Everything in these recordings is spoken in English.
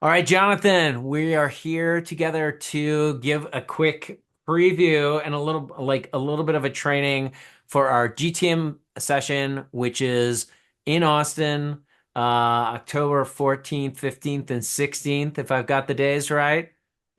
All right, Jonathan, we are here together to give a quick preview and a little bit of a training for our GTM session, which is in Austin, October 14th, 15th, and 16th, if I've got the days right.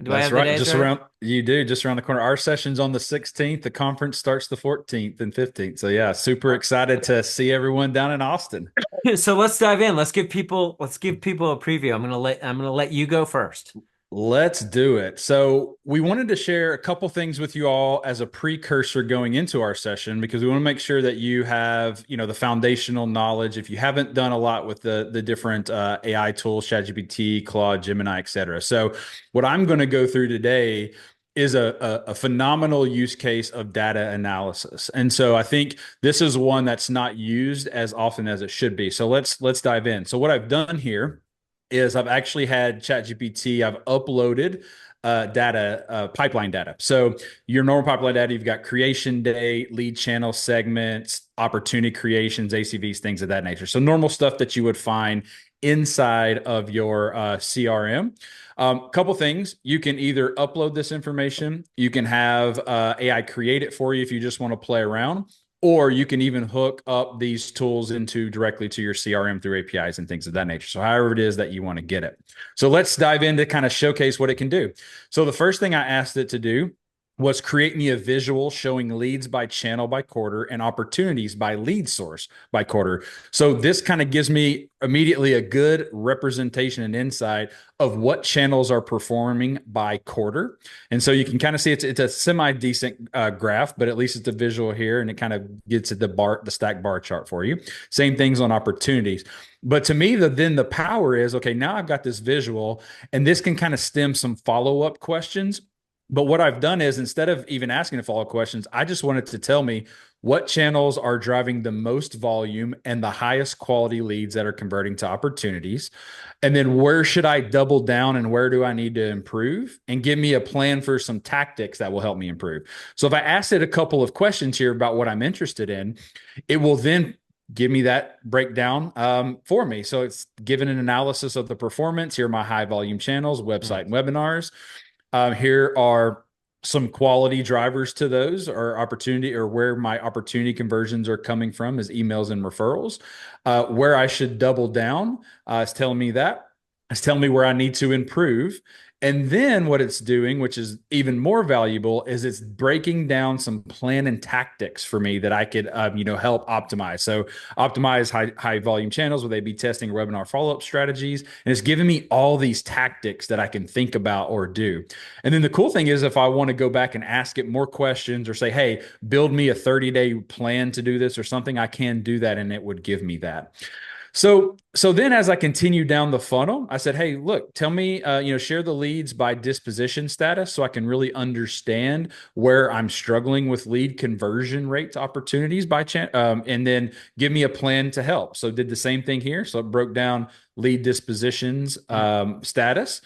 Do I That's have the right. days Just right? around you do just around the corner. Our session's on the 16th. The conference starts the 14th and 15th. So yeah, super excited to see everyone down in Austin. So let's dive in. Let's give people a preview. I'm gonna let you go first. Let's do it. So, we wanted to share a couple things with you all as a precursor going into our session because we want to make sure that you have, the foundational knowledge. If you haven't done a lot with the different AI tools, ChatGPT, Claude, Gemini, et cetera. So, what I'm going to go through today is a phenomenal use case of data analysis. And so I think this is one that's not used as often as it should be. So let's dive in. So what I've done here is I've actually had ChatGPT. I've uploaded data, pipeline data. So your normal pipeline data, you've got creation date, lead channel segments, opportunity creations, ACVs, things of that nature. So normal stuff that you would find inside of your CRM. Couple things. You can either upload this information, you can have AI create it for you if you just want to play around, or you can even hook up these tools into directly to your CRM through APIs and things of that nature. So however it is that you want to get it. So let's dive in to kind of showcase what it can do. So the first thing I asked it to do was create me a visual showing leads by channel by quarter and opportunities by lead source by quarter. So this kind of gives me immediately a good representation and insight of what channels are performing by quarter. And so you can kind of see it's a semi decent graph, but at least it's a visual here, and it kind of gets at the stack bar chart for you. Same things on opportunities. But to me, then the power is okay. Now I've got this visual, and this can kind of stem some follow up questions. But what I've done is instead of even asking the follow up questions, I just wanted to tell me what channels are driving the most volume and the highest quality leads that are converting to opportunities. And then where should I double down and where do I need to improve? And give me a plan for some tactics that will help me improve. So if I ask it a couple of questions here about what I'm interested in, it will then give me that breakdown for me. So it's given an analysis of the performance. Here are my high volume channels, website and webinars. Here are some quality drivers to those or opportunity or where my opportunity conversions are coming from is emails and referrals. Where I should double down is telling me that. It's telling me where I need to improve. And then what it's doing, which is even more valuable, is it's breaking down some plan and tactics for me that I could, help optimize. So optimize high volume channels with A/B testing, webinar follow up strategies, and it's giving me all these tactics that I can think about or do. And then the cool thing is, if I want to go back and ask it more questions or say, "Hey, build me a 30-day plan to do this" or something, I can do that, and it would give me that. So then as I continue down the funnel, I said, "Hey, look, tell me, share the leads by disposition status so I can really understand where I'm struggling with lead conversion rates opportunities by chance, and then give me a plan to help." So did the same thing here. So it broke down lead dispositions status.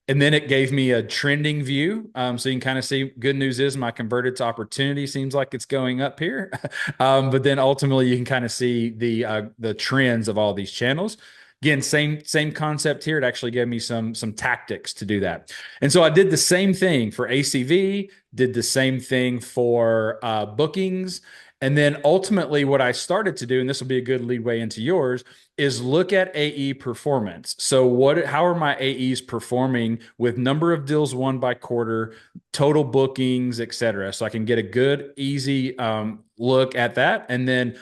And then it gave me a trending view. So you can kind of see good news is my converted to opportunity seems like it's going up here. But then ultimately you can kind of see the trends of all these channels. Again, same concept here. It actually gave me some tactics to do that. And so I did the same thing for ACV, did the same thing for bookings. And then ultimately what I started to do, and this will be a good lead way into yours, is look at AE performance. So how are my AEs performing with number of deals won by quarter, total bookings, et cetera. So I can get a good, easy look at that. And then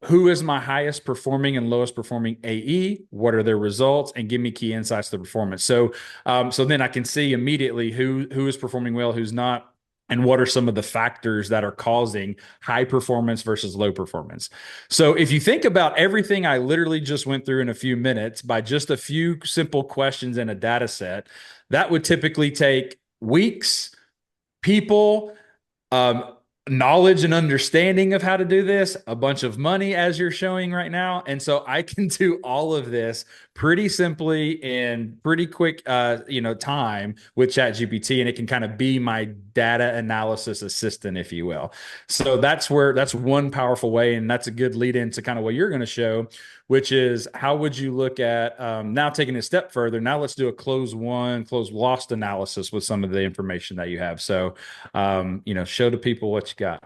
who is my highest performing and lowest performing AE? What are their results? And give me key insights to the performance. So then I can see immediately who is performing well, who's not, and what are some of the factors that are causing high performance versus low performance. So if you think about everything I literally just went through in a few minutes by just a few simple questions in a data set, that would typically take weeks, people, um, knowledge and understanding of how to do this, a bunch of money as you're showing right now. And so I can do all of this pretty simply in pretty quick, time with ChatGPT, and it can kind of be my data analysis assistant, if you will. So that's one powerful way, and that's a good lead into kind of what you're going to show, which is how would you look at now taking it a step further. Now let's do a close won, close lost analysis with some of the information that you have. So, show the people what you got.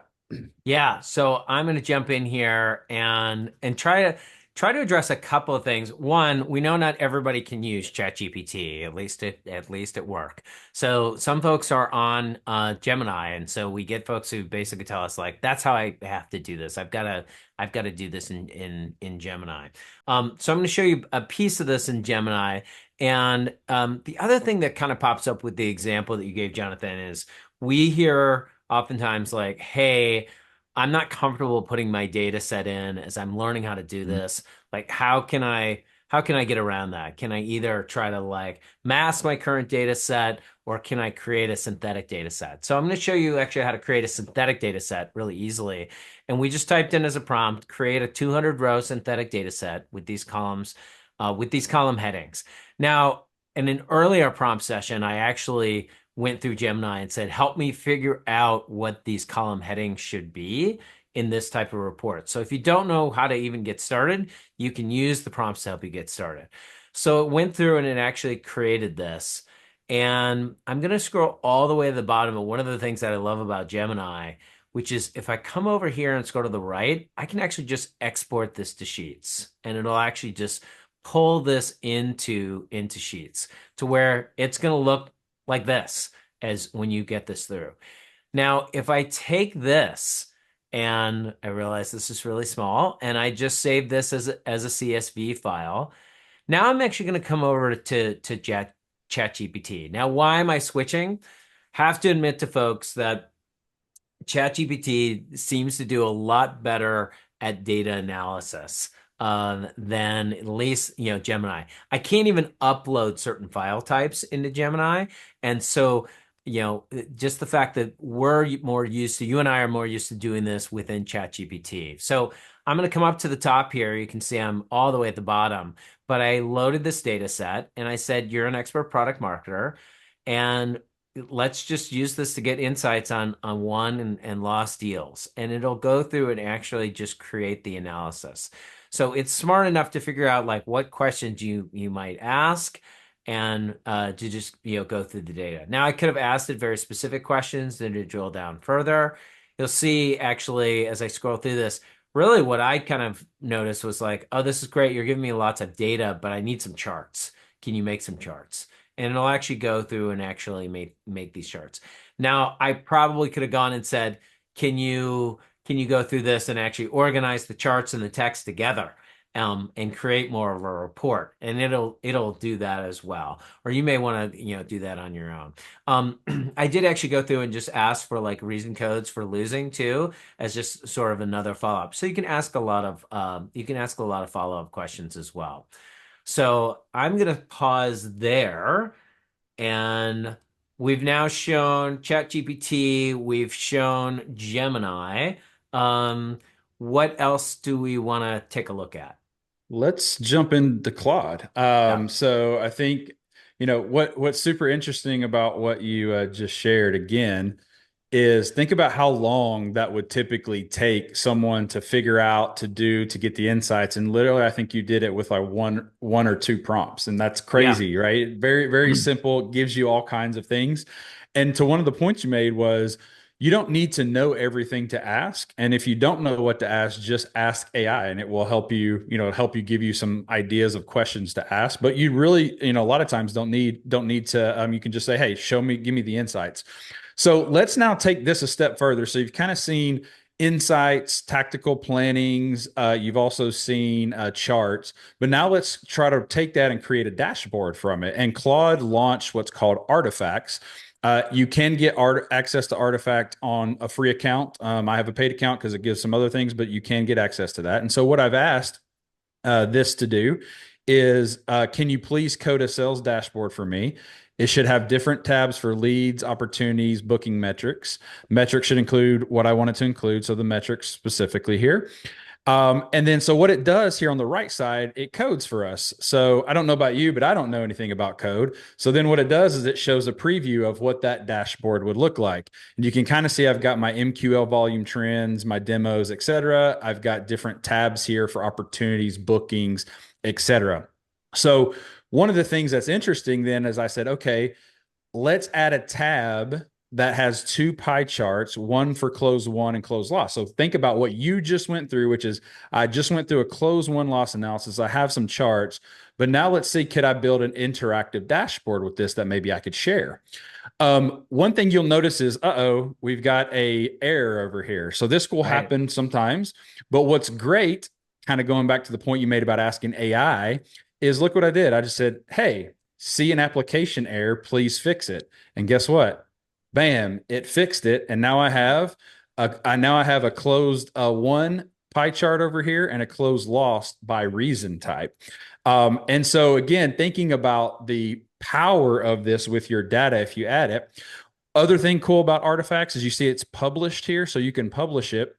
Yeah, so I'm going to jump in here and try to address a couple of things. One, we know not everybody can use ChatGPT, at least at work. So some folks are on Gemini, and so we get folks who basically tell us like, "That's how I have to do this. I've got to do this in Gemini." So I'm going to show you a piece of this in Gemini, and the other thing that kind of pops up with the example that you gave, Jonathan, is we hear oftentimes like, "Hey, I'm not comfortable putting my data set in as I'm learning how to do this. Like, how can I get around that? Can I either try to like mask my current data set or can I create a synthetic data set?" So I'm going to show you actually how to create a synthetic data set really easily. And we just typed in as a prompt, create a 200 row synthetic data set with these columns, with these column headings. Now, in an earlier prompt session, I actually went through Gemini and said, help me figure out what these column headings should be in this type of report. So if you don't know how to even get started, you can use the prompts to help you get started. So it went through and it actually created this. And I'm going to scroll all the way to the bottom. And one of the things that I love about Gemini, which is if I come over here and scroll to the right, I can actually just export this to Sheets. And it'll actually just pull this into Sheets to where it's going to look like this as when you get this through. Now, if I take this and I realize this is really small and I just save this as a CSV file, now I'm actually going to come over to ChatGPT. Now, why am I switching? Have to admit to folks that ChatGPT seems to do a lot better at data analysis than at least Gemini. I can't even upload certain file types into Gemini, and so just the fact that you and I are more used to doing this within ChatGPT. So I'm going to come up to the top here. You can see I'm all the way at the bottom, but I loaded this data set and I said, "You're an expert product marketer, and let's just use this to get insights on won and lost deals." And it'll go through and actually just create the analysis. So it's smart enough to figure out like what questions you might ask and to just go through the data. Now I could have asked it very specific questions, then to drill down further. You'll see actually as I scroll through this, really what I kind of noticed was like, oh, this is great. You're giving me lots of data, but I need some charts. Can you make some charts? And it'll actually go through and actually make these charts. Now, I probably could have gone and said, can you go through this and actually organize the charts and the text together, and create more of a report? And it'll do that as well. Or you may want to do that on your own. I did actually go through and just ask for like reason codes for losing too, as just sort of another follow-up. So you can ask a lot of follow-up questions as well. So I'm going to pause there. And we've now shown ChatGPT, we've shown Gemini. What else do we want to take a look at? Let's jump into Claude. Yeah. So I think what's super interesting about what you just shared again is think about how long that would typically take someone to figure out to get the insights. And literally, I think you did it with like one or two prompts, and that's Yeah. crazy, right? Very, very simple, gives you all kinds of things. And to one of the points you made was you don't need to know everything to ask. And if you don't know what to ask, just ask AI and it will help you give you some ideas of questions to ask. But you really, a lot of times don't need to, you can just say, hey, give me the insights. So let's now take this a step further. So you've kind of seen insights, tactical plannings. You've also seen charts, but now let's try to take that and create a dashboard from it. And Claude launched what's called artifacts. You can get access to Artifact on a free account. I have a paid account because it gives some other things, but you can get access to that. And so what I've asked this to do is, can you please code a sales dashboard for me? It should have different tabs for leads, opportunities, booking metrics. Metrics should include what I want it to include. So the metrics specifically here. And then, so what it does here on the right side, it codes for us. So I don't know about you, but I don't know anything about code. So then what it does is it shows a preview of what that dashboard would look like. And you can kind of see I've got my MQL volume trends, my demos, et cetera. I've got different tabs here for opportunities, bookings, et cetera. So one of the things that's interesting then is I said, okay, let's add a tab that has two pie charts, one for close one and close loss. So think about what you just went through, which is I just went through a close one loss analysis. I have some charts, but now let's see, could I build an interactive dashboard with this that maybe I could share? One thing you'll notice is, uh-oh, we've got a error over here. So this will Right. happen sometimes. But what's great, kind of going back to the point you made about asking AI, is look what I did. I just said, hey, see an application error, please fix it. And guess what? Bam, it fixed it. And now I have a closed one pie chart over here and a closed lost by reason type. And so again, thinking about the power of this with your data, if you add it, other thing cool about artifacts is you see it's published here, so you can publish it.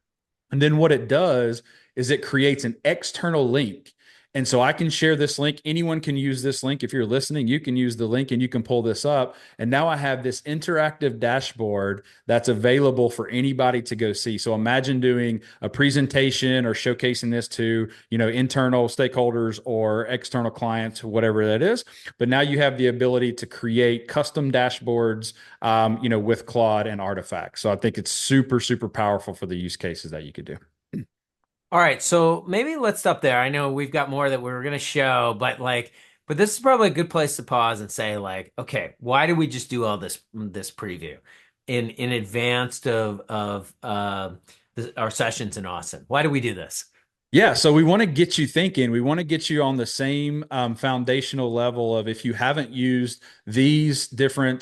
And then what it does is it creates an external link. And so I can share this link. Anyone can use this link. If you're listening, you can use the link and you can pull this up. And now I have this interactive dashboard that's available for anybody to go see. So imagine doing a presentation or showcasing this to, internal stakeholders or external clients, whatever that is. But now you have the ability to create custom dashboards, with Claude and artifacts. So I think it's super, super powerful for the use cases that you could do. All right, so maybe let's stop there. I know we've got more that we were going to show, but this is probably a good place to pause and say, like, okay, why did we just do all this preview in advance of our sessions in Austin? Why do we do this? Yeah, so we want to get you thinking. We want to get you on the same foundational level of if you haven't used these different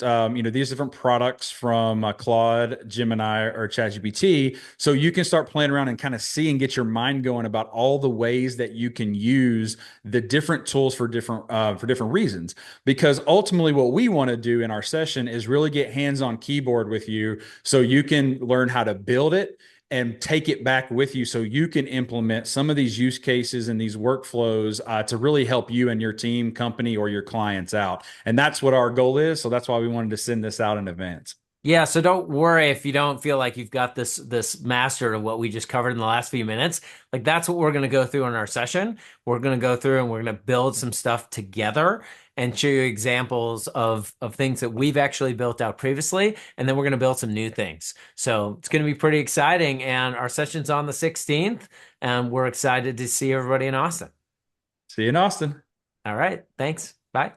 products from Claude, Gemini, or ChatGPT, so you can start playing around and kind of see and get your mind going about all the ways that you can use the different tools for different reasons. Because ultimately, what we want to do in our session is really get hands-on keyboard with you, so you can learn how to build it and take it back with you so you can implement some of these use cases and these workflows to really help you and your team, company, or your clients out. And that's what our goal is. So that's why we wanted to send this out in advance. Yeah, so don't worry if you don't feel like you've got this mastered of what we just covered in the last few minutes. Like that's what we're going to go through in our session. We're going to go through and we're going to build some stuff together and show you examples of things that we've actually built out previously, and then we're going to build some new things. So it's going to be pretty exciting, and our session's on the 16th, and we're excited to see everybody in Austin. See you in Austin. All right, thanks. Bye.